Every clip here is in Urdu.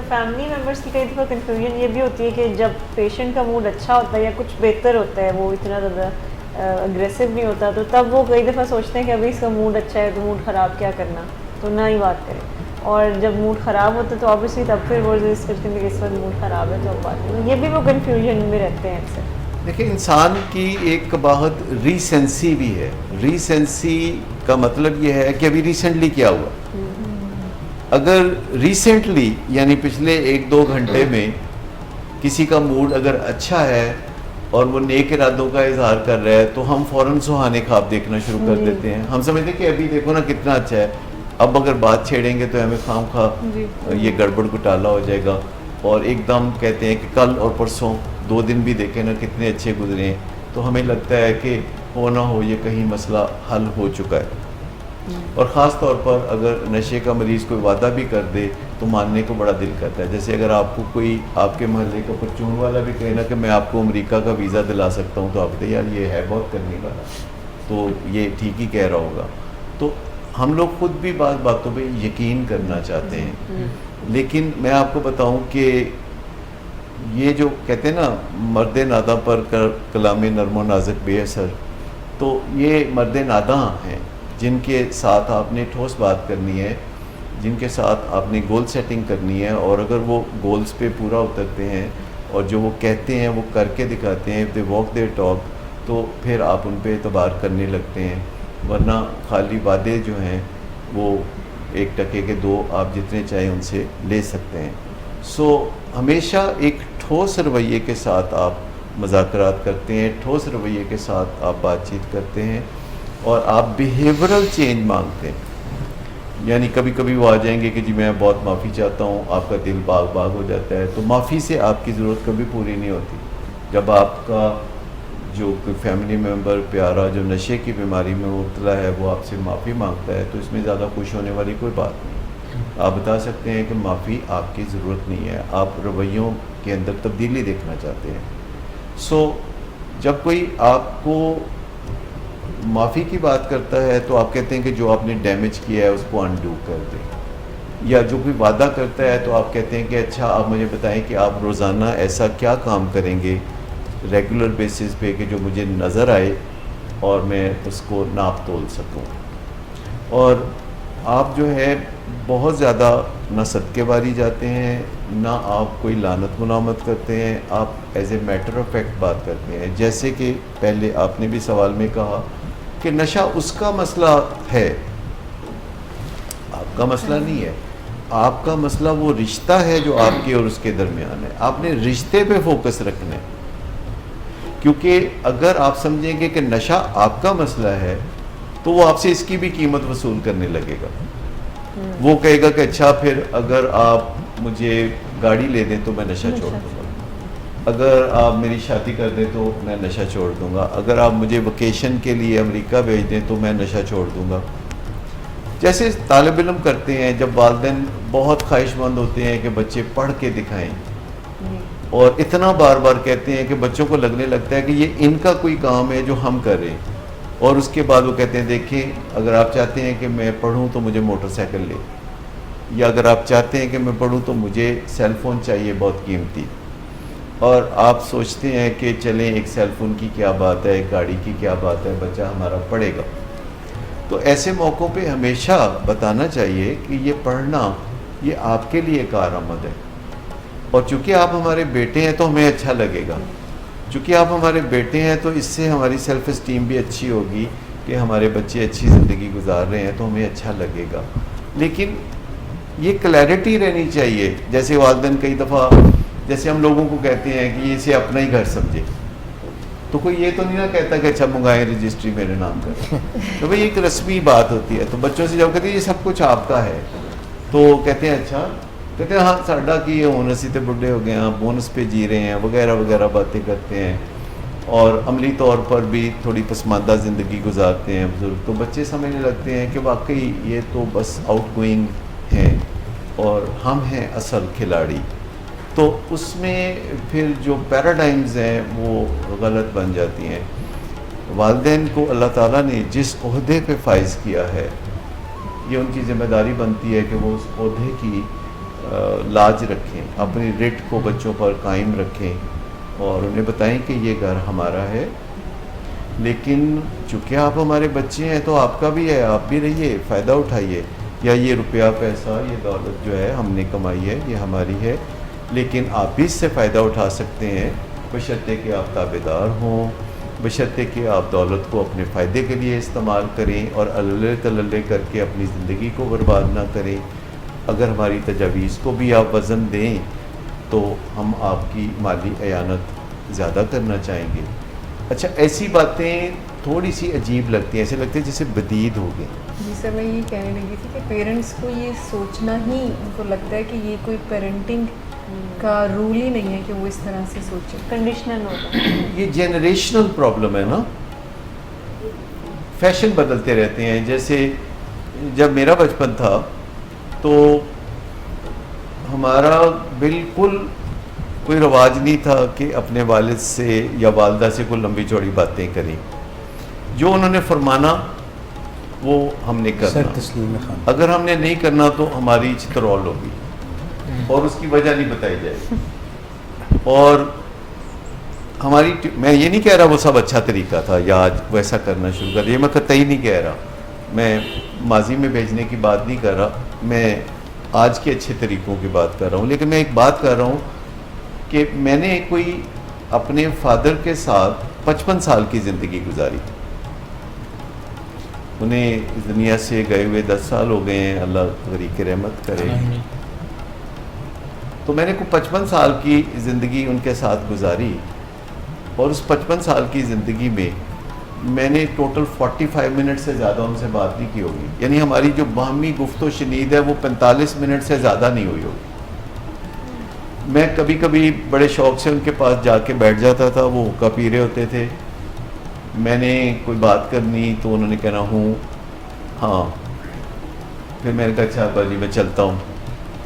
فیملی ممبرس کی کئی دفعہ کنفیوژن یہ بھی ہوتی ہے کہ جب پیشنٹ کا موڈ اچھا ہوتا ہے یا کچھ بہتر ہوتا ہے, وہ اتنا زیادہ اگریسو نہیں ہوتا, تو تب وہ کئی دفعہ سوچتے ہیں کہ ابھی اس کا موڈ اچھا ہے تو موڈ خراب کیا کرنا, تو نہ ہی بات کریں. اور جب موڈ خراب ہوتا ہے تو آبویسلی تب پھر وہ ریزسٹ کرتے ہیں کہ اس وقت موڈ خراب ہے تو اب بات کریں. یہ بھی وہ کنفیوژن میں رہتے ہیں اکثر. دیکھیں, انسان کی ایک قباحت ریسنسی بھی ہے. ریسنسی کا مطلب یہ ہے کہ ابھی ریسنٹلی کیا ہوا. اگر ریسنٹلی یعنی پچھلے 1-2 گھنٹے میں کسی کا موڈ اگر اچھا ہے اور وہ نیک ارادوں کا اظہار کر رہا ہے تو ہم فوراً سہانے خواب دیکھنا شروع کر دیتے ہیں. ہم سمجھتے ہیں کہ ابھی دیکھو نا کتنا اچھا ہے, اب اگر بات چھیڑیں گے تو ہمیں خام خواہ یہ گڑبڑ گھوٹالا ہو جائے گا. اور ایک دم کہتے ہیں کہ کل اور پرسوں 2 دن بھی دیکھیں نا کتنے اچھے گزرے ہیں, تو ہمیں لگتا ہے کہ ہو نہ ہو یہ کہیں مسئلہ حل ہو چکا ہے. اور خاص طور پر اگر نشے کا مریض کوئی وعدہ بھی کر دے تو ماننے کو بڑا دل کرتا ہے. جیسے اگر آپ کو کوئی آپ کے محلے کا پرچون والا بھی کہے نا کہ میں آپ کو امریکہ کا ویزا دلا سکتا ہوں, تو آپ کہتے ہیں یار یہ ہے بہت کرنے والا, تو یہ ٹھیک ہی کہہ رہا ہوگا. تو ہم لوگ خود بھی بعض باتوں پہ یقین کرنا چاہتے ہیں. لیکن میں آپ کو بتاؤں کہ یہ جو کہتے ہیں نا مرد ناداں پر کلام نرم و نازک بے اثر, تو یہ مرد ناداں ہیں جن کے ساتھ آپ نے ٹھوس بات کرنی ہے, جن کے ساتھ آپ نے گول سیٹنگ کرنی ہے, اور اگر وہ گولز پہ پورا اترتے ہیں اور جو وہ کہتے ہیں وہ کر کے دکھاتے ہیں, دے واک دے ٹاک, تو پھر آپ ان پہ اعتبار کرنے لگتے ہیں. ورنہ خالی وعدے جو ہیں وہ 1 ٹکے کے 2 آپ جتنے چاہیں ان سے لے سکتے ہیں. سو ہمیشہ ایک ٹھوس رویے کے ساتھ آپ مذاکرات کرتے ہیں, ٹھوس رویے کے ساتھ آپ بات چیت کرتے ہیں, اور آپ بیہیورل چینج مانگتے ہیں. یعنی کبھی کبھی وہ آ جائیں گے کہ جی میں بہت معافی چاہتا ہوں, آپ کا دل باغ باغ ہو جاتا ہے, تو معافی سے آپ کی ضرورت کبھی پوری نہیں ہوتی. جب آپ کا جو کوئی فیملی ممبر پیارا جو نشے کی بیماری میں مبتلا ہے وہ آپ سے معافی مانگتا ہے تو اس میں زیادہ خوش ہونے والی کوئی بات نہیں. آپ بتا سکتے ہیں کہ معافی آپ کی ضرورت نہیں ہے, آپ رویوں کے اندر تبدیلی دیکھنا چاہتے ہیں. سو جب کوئی آپ کو معافی کی بات کرتا ہے تو آپ کہتے ہیں کہ جو آپ نے ڈیمیج کیا ہے اس کو انڈو کر دیں, یا جو کوئی وعدہ کرتا ہے تو آپ کہتے ہیں کہ اچھا آپ مجھے بتائیں کہ آپ روزانہ ایسا کیا کام کریں گے ریگولر بیسس پہ کہ جو مجھے نظر آئے اور میں اس کو ناپ تول سکوں. اور آپ جو ہے بہت زیادہ نہ صدقے باری جاتے ہیں, نہ آپ کوئی لعنت ملامت کرتے ہیں, آپ as a matter of fact بات کرتے ہیں. جیسے کہ پہلے آپ نے بھی سوال میں کہا کہ نشہ اس کا مسئلہ ہے, آپ کا مسئلہ نہیں ہے. آپ کا مسئلہ وہ رشتہ ہے جو آپ کے اور اس کے درمیان ہے. آپ نے رشتے پہ فوکس رکھنا ہے, کیونکہ اگر آپ سمجھیں گے کہ نشہ آپ کا مسئلہ ہے تو وہ آپ سے اس کی بھی قیمت وصول کرنے لگے گا. وہ کہے گا کہ اچھا پھر اگر آپ مجھے گاڑی لے دیں تو میں نشہ چھوڑ دوں گا, اگر آپ میری شادی کر دیں تو میں نشہ چھوڑ دوں گا, اگر آپ مجھے ویکیشن کے لیے امریکہ بھیج دیں تو میں نشہ چھوڑ دوں گا. جیسے طالب علم کرتے ہیں, جب والدین بہت خواہش مند ہوتے ہیں کہ بچے پڑھ کے دکھائیں, اور اتنا بار بار کہتے ہیں کہ بچوں کو لگنے لگتا ہے کہ یہ ان کا کوئی کام ہے جو ہم کر رہے ہیں, اور اس کے بعد وہ کہتے ہیں دیکھیں اگر آپ چاہتے ہیں کہ میں پڑھوں تو مجھے موٹر سائیکل لے, یا اگر آپ چاہتے ہیں کہ میں پڑھوں تو مجھے سیل فون چاہیے بہت قیمتی. اور آپ سوچتے ہیں کہ چلیں ایک سیل فون کی کیا بات ہے, ایک گاڑی کی کیا بات ہے, بچہ ہمارا پڑھے گا. تو ایسے موقعوں پہ ہمیشہ بتانا چاہیے کہ یہ پڑھنا یہ آپ کے لیے کارآمد ہے, اور چونکہ آپ ہمارے بیٹے ہیں تو ہمیں اچھا لگے گا. چونکہ آپ ہمارے بیٹے ہیں تو اس سے ہماری سیلف اسٹیم بھی اچھی ہوگی کہ ہمارے بچے اچھی زندگی گزار رہے ہیں تو ہمیں اچھا لگے گا. لیکن یہ کلیئرٹی رہنی چاہیے. جیسے والدین کئی دفعہ جیسے ہم لوگوں کو کہتے ہیں کہ اسے اپنا ہی گھر سمجھے, تو کوئی یہ تو نہیں نہ کہتا کہ اچھا منگائیں رجسٹری میرے نام کر, تو بھائی ایک رسمی بات ہوتی ہے. تو بچوں سے جب کہتے ہیں یہ سب کچھ آپ کا ہے تو کہتے ہیں اچھا, کہتے ہیں ہاں ساڈا کی ہوں اسی تے بڈھے ہو گئے ہیں, بونس پہ جی رہے ہیں وغیرہ وغیرہ باتیں کرتے ہیں, اور عملی طور پر بھی تھوڑی پسماندہ زندگی گزارتے ہیں بزرگ. تو بچے سمجھنے لگتے ہیں کہ واقعی یہ تو بس آؤٹ گوئنگ ہیں اور ہم ہیں اصل کھلاڑی. تو اس میں پھر جو پیراڈائمز ہیں وہ غلط بن جاتی ہیں. والدین کو اللہ تعالیٰ نے جس عہدے پہ فائز کیا ہے یہ ان کی ذمہ داری بنتی ہے کہ وہ اس عہدے کی لاج رکھیں, اپنی رٹ کو بچوں پر قائم رکھیں اور انہیں بتائیں کہ یہ گھر ہمارا ہے، لیکن چونکہ آپ ہمارے بچے ہیں تو آپ کا بھی ہے، آپ بھی رہیے، فائدہ اٹھائیے، یا یہ روپیہ پیسہ یہ دولت جو ہے ہم نے کمائی ہے، یہ ہماری ہے، لیکن آپ بھی اس سے فائدہ اٹھا سکتے ہیں بشرطے کہ آپ تابع دار ہوں، بشرطے کہ آپ دولت کو اپنے فائدے کے لیے استعمال کریں اور اللہ تللے کر کے اپنی زندگی کو برباد نہ کریں۔ اگر ہماری تجاویز کو بھی آپ وزن دیں تو ہم آپ کی مالی اعانت زیادہ کرنا چاہیں گے۔ اچھا، ایسی باتیں تھوڑی سی عجیب لگتی ہیں، ایسے لگتے ہیں جیسے بدید ہو گئے۔ جی سر، میں یہ کہنے لگی تھی کہ پیرنٹس کو یہ سوچنا ہی، ان کو لگتا ہے کہ یہ کوئی پیرنٹنگ کا رول ہی نہیں ہے کہ وہ اس طرح سے سوچیں، کنڈیشنل ہوتا ہے۔ یہ جنریشنل پرابلم ہے نا، فیشن بدلتے رہتے ہیں۔ جیسے جب میرا بچپن تھا تو ہمارا بالکل کوئی رواج نہیں تھا کہ اپنے والد سے یا والدہ سے کوئی لمبی چوڑی باتیں کریں، جو انہوں نے فرمانا وہ ہم نے کرنا، سر تسلیم خان، اگر ہم نے نہیں کرنا تو ہماری چترول ہوگی اور اس کی وجہ نہیں بتائی جائے گی۔ اور ہماری میں یہ نہیں کہہ رہا وہ سب اچھا طریقہ تھا یا آج ویسا کرنا شروع کر دیا، میں قطعی نہیں کہہ رہا، میں ماضی میں بھیجنے کی بات نہیں کر رہا، میں آج کے اچھے طریقوں کی بات کر رہا ہوں، لیکن میں ایک بات کر رہا ہوں کہ میں نے کوئی اپنے فادر کے ساتھ 55 سال کی زندگی گزاری، انہیں اس دنیا سے گئے ہوئے 10 سال ہو گئے ہیں، اللہ غریق رحمت کرے۔ تو میں نے کوئی 55 سال کی زندگی ان کے ساتھ گزاری، اور اس 55 سال کی زندگی میں میں نے ٹوٹل 45 منٹ سے زیادہ ان سے بات نہیں کی ہوگی، یعنی ہماری جو باہمی گفت و شنید ہے وہ 45 منٹ سے زیادہ نہیں ہوئی ہوگی۔ میں کبھی کبھی بڑے شوق سے ان کے پاس جا کے بیٹھ جاتا تھا، وہ حقہ پی رہے ہوتے تھے، میں نے کوئی بات کرنی تو انہوں نے کہنا ہوں ہاں، پھر میں نے کہا اچھا ابا جی میں چلتا ہوں،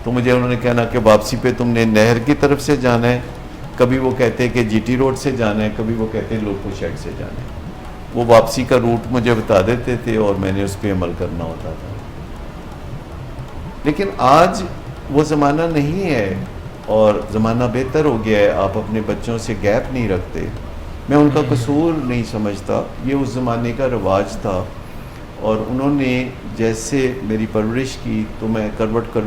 تو مجھے انہوں نے کہنا کہ واپسی پہ تم نے نہر کی طرف سے جانا ہے، کبھی وہ کہتے کہ جی ٹی روڈ سے جانا ہے، کبھی وہ کہتے لوکو شیڈ سے جانا ہے۔ وہ واپسی کا روٹ مجھے بتا دیتے تھے اور میں نے اس پہ عمل کرنا ہوتا تھا۔ لیکن آج وہ زمانہ نہیں ہے اور زمانہ بہتر ہو گیا ہے، آپ اپنے بچوں سے گیپ نہیں رکھتے۔ میں ان کا قصور نہیں سمجھتا، یہ اس زمانے کا رواج تھا، اور انہوں نے جیسے میری پرورش کی تو میں کروٹ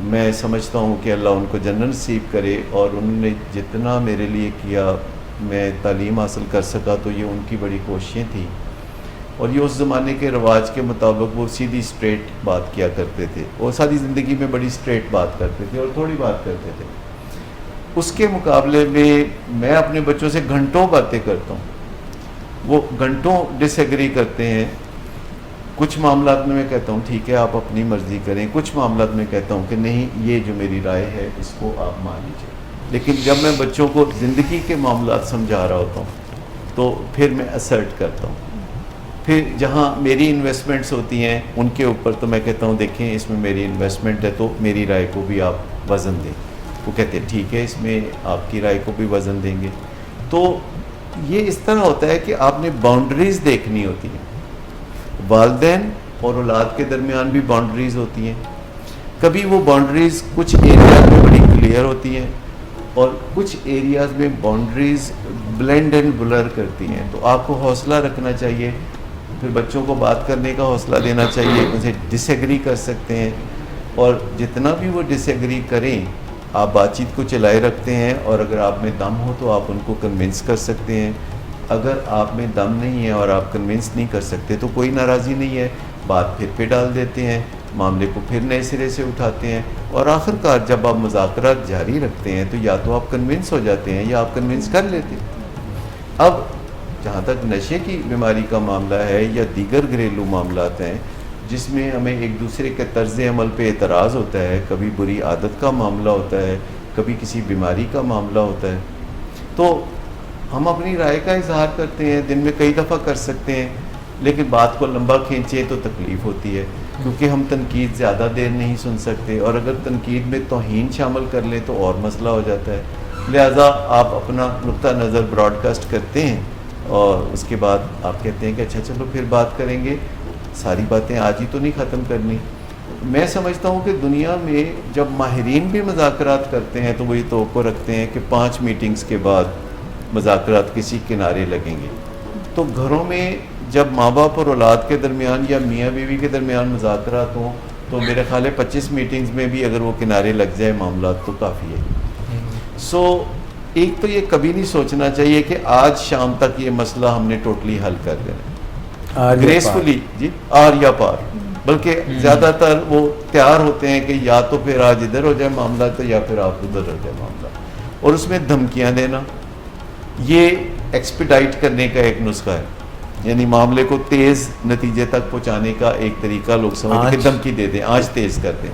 میں سمجھتا ہوں کہ اللہ ان کو جنت نصیب کرے، اور انہوں نے جتنا میرے لیے کیا، میں تعلیم حاصل کر سکا تو یہ ان کی بڑی کوششیں تھیں، اور یہ اس زمانے کے رواج کے مطابق وہ سیدھی اسٹریٹ بات کیا کرتے تھے، وہ ساری زندگی میں بڑی اسٹریٹ بات کرتے تھے اور تھوڑی بات کرتے تھے۔ اس کے مقابلے میں اپنے بچوں سے گھنٹوں باتیں کرتا ہوں، وہ گھنٹوں ڈس ایگری کرتے ہیں۔ کچھ معاملات میں کہتا ہوں ٹھیک ہے آپ اپنی مرضی کریں، کچھ معاملات میں کہتا ہوں کہ نہیں یہ جو میری رائے ہے اس کو آپ مان لیجیے، لیکن جب میں بچوں کو زندگی کے معاملات سمجھا رہا ہوتا ہوں تو پھر میں اسرٹ کرتا ہوں، پھر جہاں میری انویسٹمنٹس ہوتی ہیں ان کے اوپر تو میں کہتا ہوں دیکھیں اس میں میری انویسٹمنٹ ہے تو میری رائے کو بھی آپ وزن دیں۔ وہ کہتے ہیں ٹھیک ہے اس میں آپ کی رائے کو بھی وزن دیں گے۔ تو یہ اس طرح ہوتا ہے کہ آپ نے باؤنڈریز دیکھنی ہوتی ہیں، والدین اور اولاد کے درمیان بھی باؤنڈریز ہوتی ہیں۔ کبھی وہ باؤنڈریز کچھ ایریاز میں بڑی کلیئر ہوتی ہیں اور کچھ ایریاز میں باؤنڈریز بلینڈ اینڈ بلر کرتی ہیں، تو آپ کو حوصلہ رکھنا چاہیے، پھر بچوں کو بات کرنے کا حوصلہ دینا چاہیے، ان سے ڈس ایگری کر سکتے ہیں، اور جتنا بھی وہ ڈس ایگری کریں آپ بات چیت کو چلائے رکھتے ہیں، اور اگر آپ میں دم ہو تو آپ ان کو کنونس کر سکتے ہیں۔ اگر آپ میں دم نہیں ہے اور آپ کنونس نہیں کر سکتے تو کوئی ناراضی نہیں ہے، بات پھر پہ ڈال دیتے ہیں، معاملے کو پھر نئے سرے سے اٹھاتے ہیں، اور آخر کار جب آپ مذاکرات جاری رکھتے ہیں تو یا تو آپ کنونس ہو جاتے ہیں یا آپ کنونس کر لیتے ہیں۔ اب جہاں تک نشے کی بیماری کا معاملہ ہے یا دیگر گھریلو معاملات ہیں جس میں ہمیں ایک دوسرے کے طرز عمل پہ اعتراض ہوتا ہے، کبھی بری عادت کا معاملہ ہوتا ہے، کبھی کسی بیماری کا معاملہ ہوتا ہے، تو ہم اپنی رائے کا اظہار کرتے ہیں، دن میں کئی دفعہ کر سکتے ہیں، لیکن بات کو لمبا کھینچیں تو تکلیف ہوتی ہے، کیونکہ ہم تنقید زیادہ دیر نہیں سن سکتے، اور اگر تنقید میں توہین شامل کر لیں تو اور مسئلہ ہو جاتا ہے۔ لہٰذا آپ اپنا نقطہ نظر براڈ کاسٹ کرتے ہیں اور اس کے بعد آپ کہتے ہیں کہ اچھا چلو پھر بات کریں گے، ساری باتیں آج ہی تو نہیں ختم کرنی، میں سمجھتا ہوں کہ دنیا میں جب ماہرین بھی مذاکرات کرتے ہیں تو وہ یہ توقع رکھتے ہیں کہ 5 میٹنگز کے بعد مذاکرات کسی کنارے لگیں گے. تو گھروں میں جب ماں باپ اور اولاد کے درمیان یا میاں بیوی کے درمیان مذاکرات ہوں تو میرے خیال ہے 25 میٹنگز میں بھی اگر وہ کنارے لگ جائے معاملات تو کافی ہے. سو ایک تو یہ کبھی نہیں سوچنا چاہیے کہ آج شام تک یہ مسئلہ ہم نے ٹوٹلی حل کر دینا گریسفلی جی آر یا پار، بلکہ زیادہ تر وہ تیار ہوتے ہیں کہ یا تو پھر آج ادھر ہو جائے معاملہ تو یا پھر آپ ادھر ہو جائے معاملہ، اور اس میں دھمکیاں دینا یہ ایکسپیڈائٹ کرنے کا ایک نسخہ ہے، یعنی معاملے کو تیز نتیجے تک پہنچانے کا ایک طریقہ لوگ سمجھتے ہیں کہ دھمکی دے دیں، آج تیز کر دیں.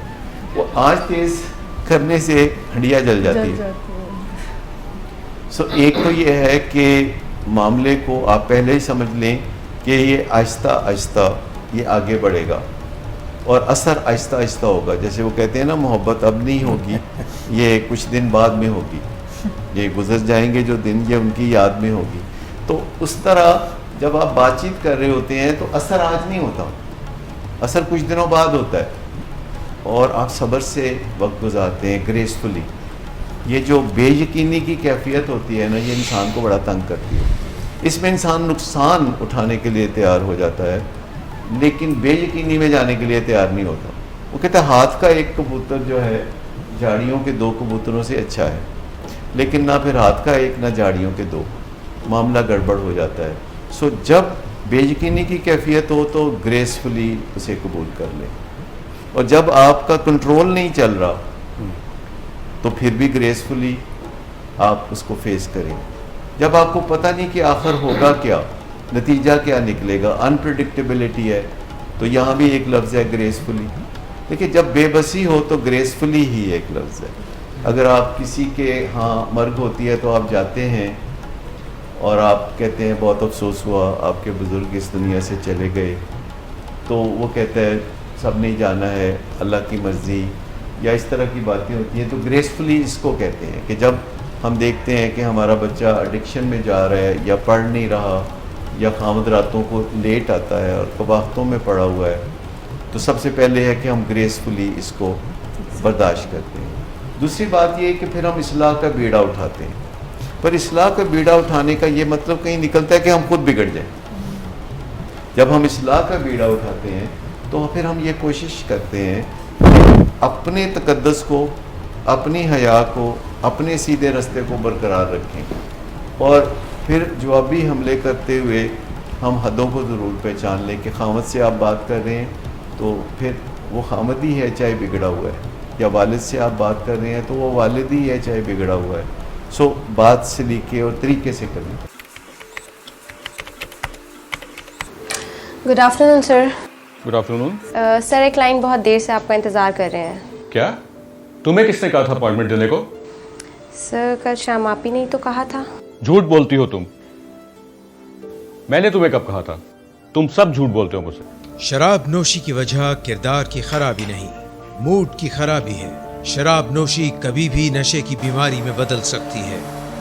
وہ آج تیز کرنے سے ہنڈیا جل جاتی ہے. سو ایک تو یہ ہے کہ معاملے کو آپ پہلے ہی سمجھ لیں کہ یہ آہستہ آہستہ یہ آگے بڑھے گا اور اثر آہستہ آہستہ ہوگا. جیسے وہ کہتے ہیں نا محبت اب نہیں ہوگی، یہ کچھ دن بعد میں ہوگی، یہ گزر جائیں گے جو دن یہ ان کی یاد میں ہوگی. تو اس طرح جب آپ بات چیت کر رہے ہوتے ہیں تو اثر آج نہیں ہوتا، اثر کچھ دنوں بعد ہوتا ہے، اور آپ صبر سے وقت گزارتے ہیں گریسفلی. یہ جو بے یقینی کی کیفیت ہوتی ہے نا یہ انسان کو بڑا تنگ کرتی ہے. اس میں انسان نقصان اٹھانے کے لیے تیار ہو جاتا ہے لیکن بے یقینی میں جانے کے لیے تیار نہیں ہوتا. وہ کہتا ہے ہاتھ کا ایک کبوتر جو ہے جھاڑیوں کے 2 کبوتروں سے اچھا ہے، لیکن نہ پھر ہاتھ کا ایک نہ جھاڑیوں کے 2، معاملہ گڑبڑ ہو جاتا ہے. سو جب بے یقینی کی کیفیت ہو تو گریسفلی اسے قبول کر لیں، اور جب آپ کا کنٹرول نہیں چل رہا تو پھر بھی گریسفلی آپ اس کو فیس کریں. جب آپ کو پتہ نہیں کہ آخر ہوگا کیا، نتیجہ کیا نکلے گا، انپریڈکٹیبلٹی ہے، تو یہاں بھی ایک لفظ ہے گریسفلی. دیکھیں جب بے بسی ہو تو گریسفلی ہی ایک لفظ ہے. اگر آپ کسی کے ہاں مرگ ہوتی ہے تو آپ جاتے ہیں اور آپ کہتے ہیں بہت افسوس ہوا آپ کے بزرگ اس دنیا سے چلے گئے، تو وہ کہتا ہے سب نے جانا ہے، اللہ کی مرضی، یا اس طرح کی باتیں ہوتی ہیں. تو گریسفلی اس کو کہتے ہیں کہ جب ہم دیکھتے ہیں کہ ہمارا بچہ ایڈکشن میں جا رہا ہے یا پڑھ نہیں رہا یا خامد راتوں کو لیٹ آتا ہے اور قباحتوں میں پڑا ہوا ہے، تو سب سے پہلے ہے کہ ہم گریسفلی اس کو برداشت کرتے ہیں. دوسری بات یہ ہے کہ پھر ہم اصلاح کا بیڑا اٹھاتے ہیں. پر اصلاح کا بیڑا اٹھانے کا یہ مطلب کہیں نکلتا ہے کہ ہم خود بگڑ جائیں. جب ہم اصلاح کا بیڑا اٹھاتے ہیں تو پھر ہم یہ کوشش کرتے ہیں اپنے تقدس کو، اپنی حیا کو، اپنے سیدھے رستے کو برقرار رکھیں، اور پھر جوابی حملے کرتے ہوئے ہم حدوں کو ضرور پہچان لیں کہ خامد سے آپ بات کر رہے ہیں تو پھر وہ خامد ہی ہے چاہے بگڑا ہوا ہے، یا والد سے آپ بات کر رہے ہیں تو وہ والد ہی ہے چاہے بگڑا ہوا ہے. سو بات سلیقے اور طریقے سے کریں. گڈ آفٹر نون سر. گڈ آفٹر نون. سر ایک کلائنٹ بہت دیر سے آپ کا انتظار کر رہے ہیں. کیا تمہیں کس نے کہا تھا اپائنٹمنٹ دینے کو؟ سر کل شام آپ ہی نہیں تو کہا تھا. جھوٹ بولتی ہو تم. میں نے تمہیں کب کہا تھا؟ تم سب جھوٹ بولتے ہو مجھ سے. شراب نوشی کی وجہ کردار کی خرابی نہیں، موڈ کی خرابی ہے. شراب نوشی کبھی بھی نشے کی بیماری میں بدل سکتی ہے.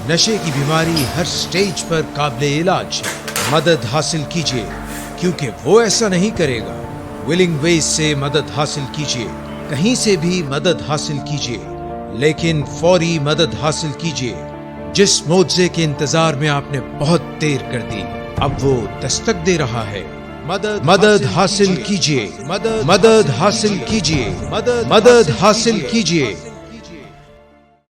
نشے کی بیماری ہر سٹیج پر قابل علاج ہے. مدد حاصل کیجیے کیونکہ وہ ایسا نہیں کرے گا. ولنگ ویز سے مدد حاصل کیجیے، کہیں سے بھی مدد حاصل کیجیے، لیکن فوری مدد حاصل کیجیے. جس معجزے کے انتظار میں آپ نے بہت دیر کر دی اب وہ دستک دے رہا ہے. مدد حاصل کیجیے، مدد حاصل کیجیے، مدد حاصل کیجیے.